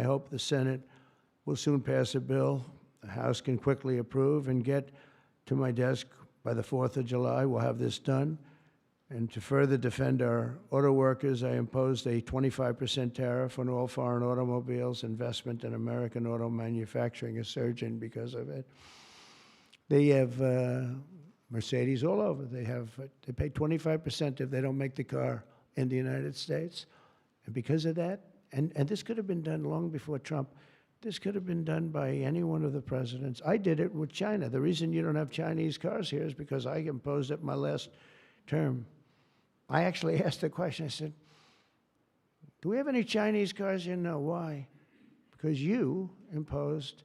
hope the Senate will soon pass a bill the House can quickly approve and get to my desk by the 4th of July. We'll have this done. And to further defend our auto workers, I imposed a 25% tariff on all foreign automobiles. Investment in American auto manufacturing is surging because of it. They have Mercedes all over. They pay 25% if they don't make the car in the United States. And because of that, and this could have been done long before Trump, this could have been done by any one of the presidents. I did it with China. The reason you don't have Chinese cars here is because I imposed it my last term. I actually asked the question. I said, do we have any Chinese cars here? No. Why? Because you imposed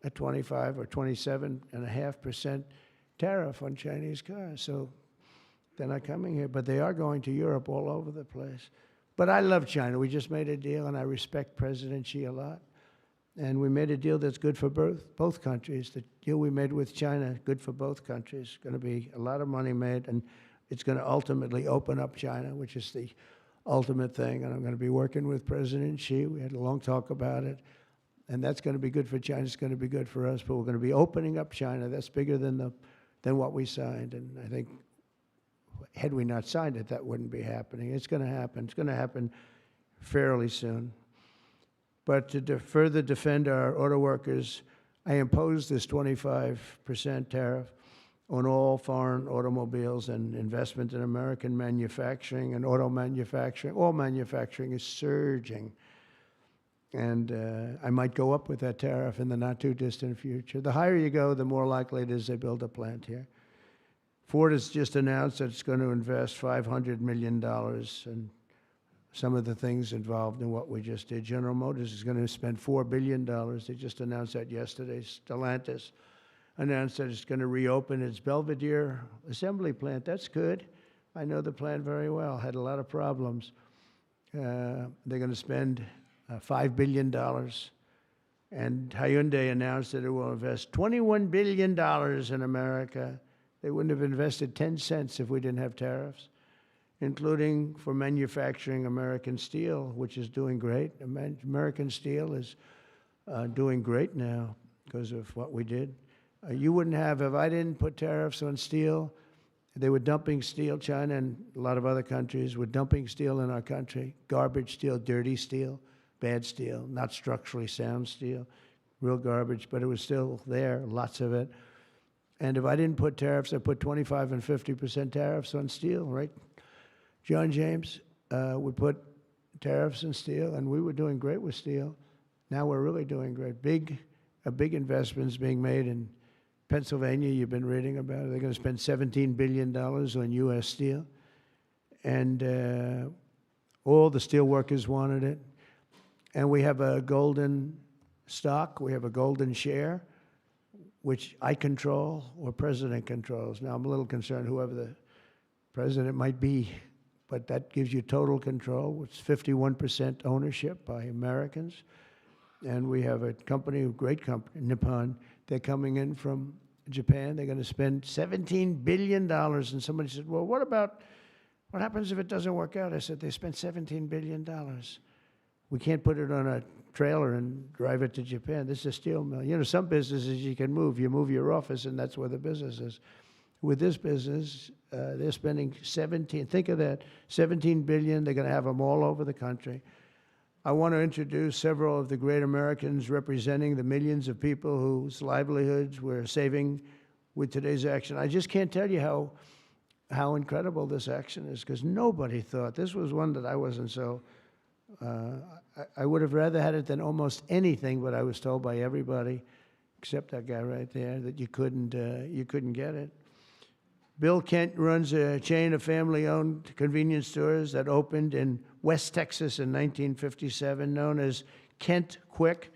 a 25 or 27.5% tariff on Chinese cars. So they're not coming here, but they are going to Europe all over the place. But I love China. We just made a deal, and I respect President Xi a lot. And we made a deal that's good for both countries. The deal we made with China, good for both countries. Going to be a lot of money made, and it's going to ultimately open up China, which is the ultimate thing. And I'm going to be working with President Xi. We had a long talk about it. And that's going to be good for China. It's going to be good for us. But we're going to be opening up China. That's bigger than what we signed. And I think had we not signed it, that wouldn't be happening. It's going to happen. It's going to happen fairly soon. But to further defend our auto workers, I imposed this 25% tariff on all foreign automobiles and investment in American manufacturing and auto manufacturing. All manufacturing is surging. And I might go up with that tariff in the not-too-distant future. The higher you go, the more likely it is they build a plant here. Ford has just announced that it's going to invest $500 million in some of the things involved in what we just did. General Motors is going to spend $4 billion. They just announced that yesterday. Stellantis announced that it's going to reopen its Belvidere assembly plant. That's good. I know the plant very well. Had a lot of problems. They're going to spend $5 billion. And Hyundai announced that it will invest $21 billion in America. They wouldn't have invested 10 cents if we didn't have tariffs, including for manufacturing American steel, which is doing great. American steel is doing great now because of what we did. You wouldn't have, if I didn't put tariffs on steel, they were dumping steel. China and a lot of other countries were dumping steel in our country. Garbage steel, dirty steel, bad steel, not structurally sound steel, real garbage, but it was still there, lots of it. And if I didn't put tariffs, I put 25 and 50% tariffs on steel, right? John James would put tariffs on steel, and we were doing great with steel. Now we're really doing great. A big investment is being made in Pennsylvania. You've been reading about it. They're going to spend $17 billion on U.S. steel. And all the steel workers wanted it. And we have a golden stock. We have a golden share, which I control or President controls. Now, I'm a little concerned whoever the president might be, but that gives you total control. It's 51% ownership by Americans. And we have a company, a great company, Nippon. They're coming in from Japan. They're going to spend $17 billion. And somebody said, well, what happens if it doesn't work out? I said, they spent $17 billion. We can't put it on a trailer and drive it to Japan. This is a steel mill. You know, some businesses you can move. You move your office, and that's where the business is. With this business, they're spending think of that, $17 billion. They're going to have them all over the country. I want to introduce several of the great Americans representing the millions of people whose livelihoods we're saving with today's action. I just can't tell you how incredible this action is, because nobody thought. This was one that I wasn't so... I would have rather had it than almost anything, but I was told by everybody, except that guy right there, that you couldn't get it. Bill Kent runs a chain of family-owned convenience stores that opened in West Texas in 1957, known as Kent Quick.